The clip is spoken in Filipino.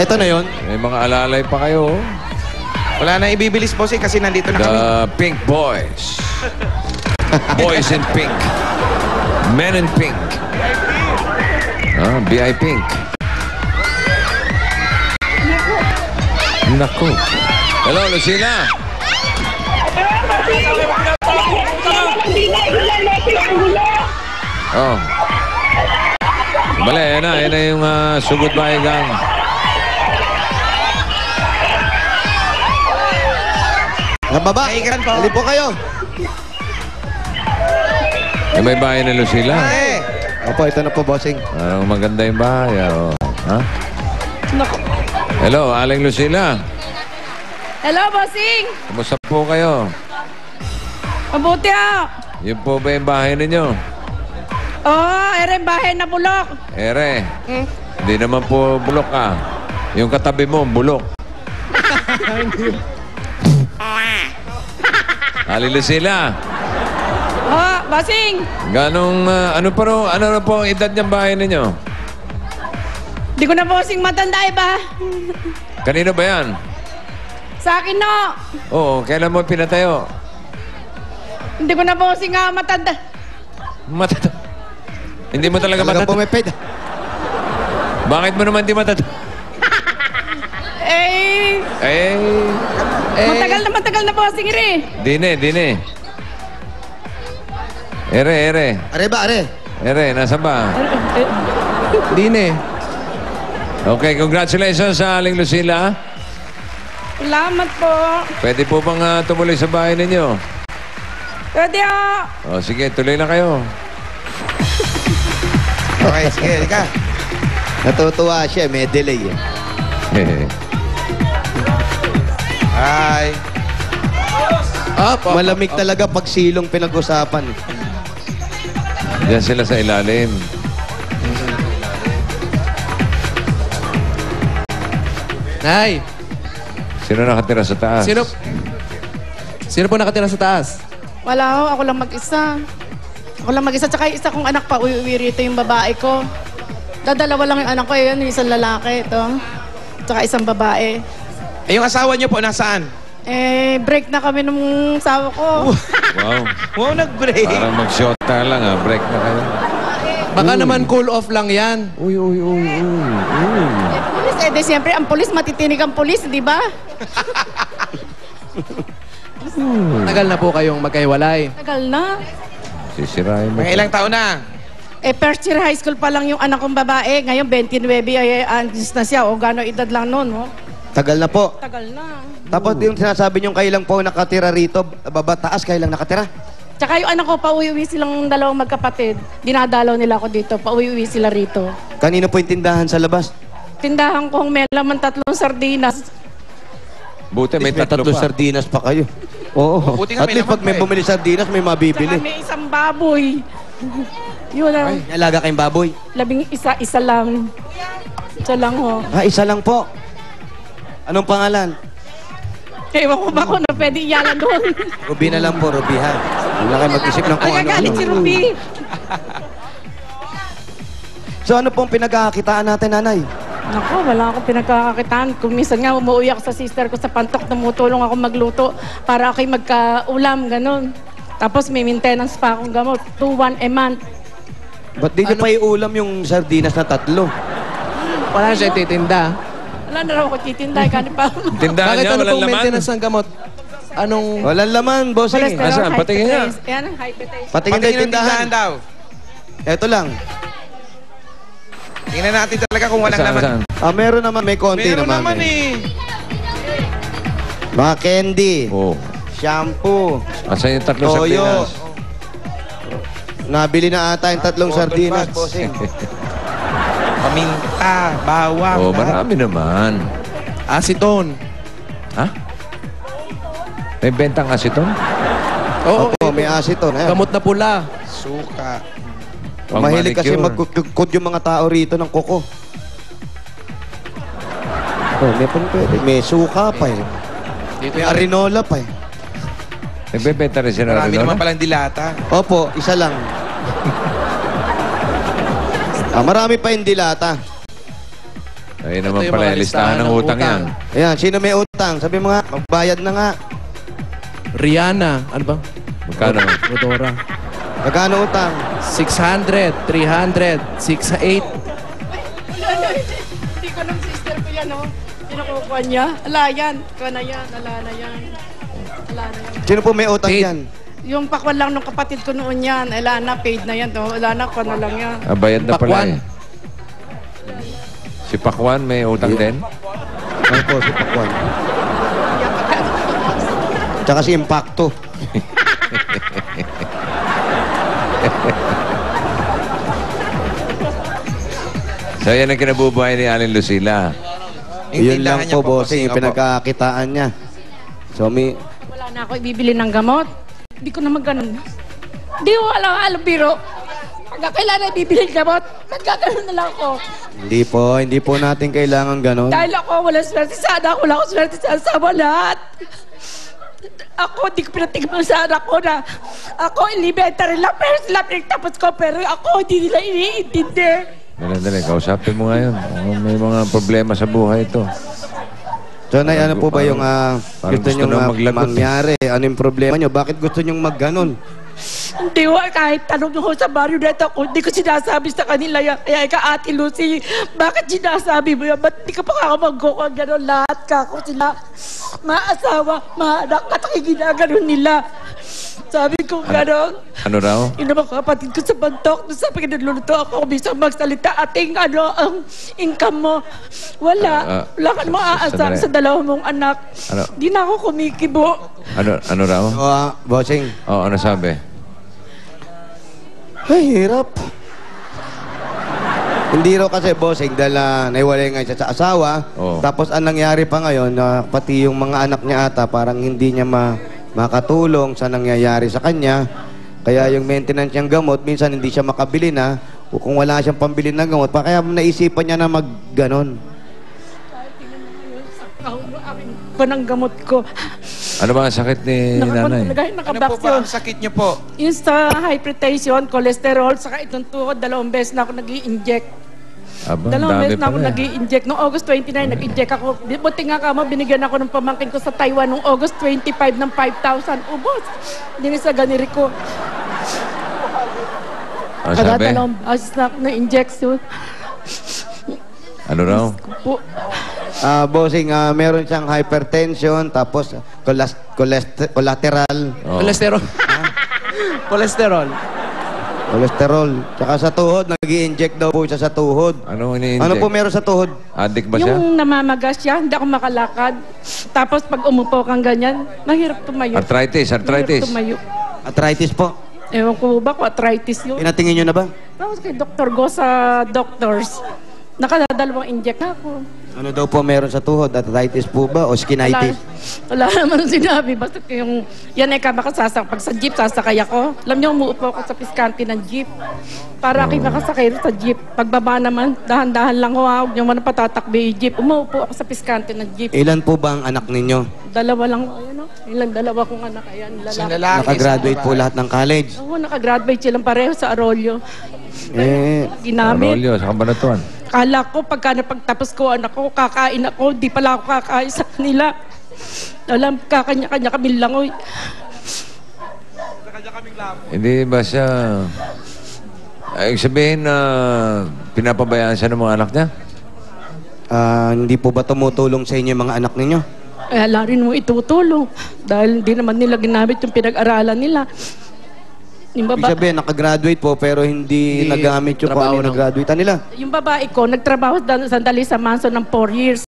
Ito na yun. May mga alalay pa kayo. Wala na ibibilis, bossing, kasi nandito na kami. The Pink Boys. Boys in Pink. Men in Pink. B.I. Pink. Naku. Hello, Lucila. Oh. Bale, yan na yung Sugod Bahay Gang. Nababa. Hali po kayo. May bahay na Lucila. Opo, ito na po, bossing. Parang maganda yung bahay. Oh. Ha? Hello, Aling Lucila. Hello, bossing! Kumusta po kayo? Mabuti ah! Yun po ba yung bahay ninyo? Oo, ere bahay na bulok. Ere, hindi naman po bulok ka. Yung katabi mo, bulok. Aling Lucila. Oo, bossing! Ganong, ano na po ang edad niyang bahay ninyo? Di ko na bossing matanda ba? Kanino ba yan? Sa akin no! Oo, kailan mo pinatayo? Hindi ko na bossing matanda. Hindi mo talaga Talaga matata. pumipid. Bakit mo naman di matata? Matagal na bossing rin. Dine. Ere. Are ba, are? Ere, nasa ba? Dine. Okay, congratulations sa Aling Lucila. Salamat po. Pwede po bang tumuloy sa bahay ninyo? Pwede ah. O, sige, tuloy na kayo. Okay, sige, ka. Natutuwa siya, may delay. Hi. Malamig talaga pag silong pinag-usapan. Diyan sila sa ilalim. Nay! Sino nakatira sa taas? Sino po nakatira sa taas? Wala ho, ako lang mag-isa. Tsaka yung isa kong anak pa, uwi rito yung babae ko. Dadalawa lang yung anak ko, yun, yung isang lalaki, ito. Tsaka isang babae. Yung asawa niyo po, nasaan? Break na kami nung asawa ko. Wow. Wow, nag-break. Parang mag-shota lang break na kayo. Baka naman cool off lang yan. Uy. Pulis, di siyempre, ang pulis, matitinig ang pulis, di ba? Tagal na po kayong magkahiwalay. Tagal na. Sisirain mo. Mga ilang taon na? First year high school pa lang yung anak kong babae. Ngayon, 29 anos na siya. O gano'ng edad lang noon, no? Tagal na po. Tagal na. Tapos yung sinasabi niyong kailang po nakatira rito, baba taas, kailang nakatira? Tsaka yung anak ko, pauwi-uwi silang dalawang magkapatid. Dinadalaw nila ako dito. Pauwi-uwi sila rito. Kanino po yung tindahan sa labas? Tindahan kong may laman 3 sardinas. Buti may May tatlo tatlo pa. sardinas pa kayo. Oo. Buti nga At may least laman pag may pa eh. bumili sardinas, may Tsaka mabibili. may isang baboy. Yun ang May alaga kayong baboy? isa lang. Isa lang ho. Isa lang po. Anong pangalan? Ewan ko ba kung na pwede iyalan doon. Ruby na lang po, Ruby ha. Huwag na kayo mag-isip ng kung ano. Nagagalit si Ruby. So ano pong pinagkakakitaan natin, nanay? Naku, wala akong pinagkakakitaan. Kung minsan nga umuwi ako sa sister ko sa Pantok, tumutulong ako magluto para ako'y magka-ulam, ganun. Tapos may maintenance pa akong gamot. 2-1 a month. Ba't di nyo pa iulam yung sardinas na 3? Wala siya titinda. Wala na raw ako titinday, kanip pa. Tindahan Bakit niya, ano walang pong laman. maintenance ng gamot? Anong... Walang laman, bossing. Cholesterol, Asan? Patingin nga. hypertension. Yan, hypertension. Patingin tayo Patingin ng tindahan. tindahan daw. Ito lang. Tingnan natin talaga kung walang laman. Saan? Meron naman, may konti Meron naman. naman eh. Mga candy, Oh. shampoo, Asan yung 3 toyo. sardinas? Nabili na ata yung 3 Bottle sardinas, buds. bossing. Paminta, bawang. Oh, lahat. marami naman. Acetone. Ha? May bentang aceton? Oo, Opo, may acetone. Ayan. gamot na pula. Suka. Pang Mahilig kasi manicure. magkukod yung mga tao rito ng kuko. Oh, may pwede. May suka pa eh. May arinola pa eh. Nagbebenta rin sila Marami rin, naman no? palang dilata. Opo, isa lang. Marami pa yung dilata. Ayun naman Ito yung pala, mga listahan ng utang yan. Ayan, sino may utang? Sabi mo nga, magbayad na nga. Rihanna. Ano ba? Magkano? Rodora. Magkano utang? 600, 300, 6, 8. Hindi ko ng sister ko yan, oh. Pinakukuha niya. Ala yan. Ikaw na yan. Ala na yan. Ala na yan. Sino po may utang Paid. yan? Yung pakwan lang ng kapatid ko noon yan. Ala na, paid na yan. Oh. Ala na, kuha na lang yan. Ah, bayad na pala Pakwan. eh. Si Pakwan may utang din? Ano po, si Pakwan? Tsaka si Impacto. So yan ang kinabubuhay ni Alin Lucila. Yun lang tindahan niya po, bossing, yung opo. pinagkakitaan niya. So, Wala na ako ibibili ng gamot. Hindi ko naman ganun. Hindi ko alam, biro. Pagka kailangan ibibili ng gamot, nagkakaroon na lang ako. hindi po natin kailangan ganon. Dahil ako, wala swerte sa anak, wala akong swerte sa asawa lahat. Ako, hindi ko pinatigman sa anak ko na ako, elementary lang, pero sila pinagtapos ko, pero ako, hindi nila iniintindi. Dali, kausapin mo ngayon. May mga problema sa buhay ito. So, Nay, ano po ba yung parang gusto gusto nyo na maglagot, mangyari? Ano yung problema nyo? Bakit gusto nyo magganon? Hindi ko, kahit tanong nyo sa barrio na ito, hindi ko sinasabi sa kanila yan. Kaya ika, Ate Lucy, bakit sinasabi mo yan? Ba't di ka pa kakamagkukang gano'n? Lahat ka ako sila, maasawa, maanak, at ginaganon nila. Sabi ko gano'n. Ano raw? Yung naman kapatid ko sa bantok, nung sabi ko nagluluto ako, bisang magsalita, ating ang income mo. Wala. Wala ka namang aasahan sa dalawa mong anak. Ano? Di na ako kumikibo. Ano raw? So, bossing, Oh, ano sabi? ay, hirap. Hindi raw kasi, bossing, dahil naiwalay nga siya sa asawa. Oo. Tapos, ang nangyari pa ngayon, pati yung mga anak niya ata, parang hindi niya makatulong sa nangyayari sa kanya. Kaya yung maintenance niyang gamot, minsan hindi siya makabili na. O kung wala siyang pambili ng gamot, kaya naisipan niya na mag-ganon. Pa ng gamot ko. Ano ba ang sakit ni nanay? Nakapag Ano nakabox po ba yun. ang sakit niyo po? Yung sa hypertension, cholesterol, saka itong tuhod, 2 beses na ako nag-i-inject. Aba, 2 dami beses na ako pala. nag-i-inject. Noong August 29, nag-inject ako. Buti nga kamo, binigyan ako ng pamangkin ko sa Taiwan noong August 25 ng 5,000. Ubos. Hindi sa ganiri ko. Ano sabi? 2 beses na ako na-injection. Ano raw? Po. Bossing, meron siyang hypertension, tapos collateral, Oh. Kolesterol. Kolesterol. cholesterol. Tsaka sa tuhod, nag-i-inject daw po siya sa tuhod. Ano ini-inject? Ano po meron sa tuhod? Addict ba siya? Yung namamagas siya, hindi ako makalakad. Tapos pag umupo kang ganyan, mahirap tumayo. Arthritis. Mahirap tumayo. Arthritis po. Ewan ko ba kung arthritis yun. Pinatingin nyo na ba? Tapos kay Dr. Go sa doctors, nakadalawang inject na ako. Ano daw po meron sa tuhod? Arthritis po ba? O skinitis? Wala naman sinabi. Basta yung, yan ay kabakasasak. Pag sa jeep, sasakay ako. Alam niyo, umuupo ako sa piskante ng jeep. Para aking makasakay sa jeep. Pagbaba naman, dahan-dahan lang ho. Huwag niyo man patatakbi yung jeep. Umuupo ako sa piskante ng jeep. Ilan po ba ang anak ninyo? Dalawa lang, ayun o. Ilang dalawa kong anak. Ayan, Isang lalaki. lalaki. Nakagraduate isang po babae. lahat ng college. Oo, nakagraduate silang pareho sa Arroyo. Ginamit. Arroyo, sa Kabanatuan. Kala ko, pagka napagtapos ko, anak ko, kakain ako. Di pala ako kakain sa kanila. Alam, kakanya-kanya kami lang. Oy. Hindi ba siya... Ay, sabihin na pinapabayaan siya ng mga anak niya? Hindi po ba tumutulong sa inyo yung mga anak ninyo? Kaya ala rin mo itutulong. Dahil hindi naman nila ginamit yung pinag-aralan nila. Yung, Ibig sabihin, nakagraduate po pero hindi Hindi nagamit yung kung trabaho ano yung ng- nagraduatean nila. yung babae ko, nagtrabaho sandali sa Manson ng 4 years.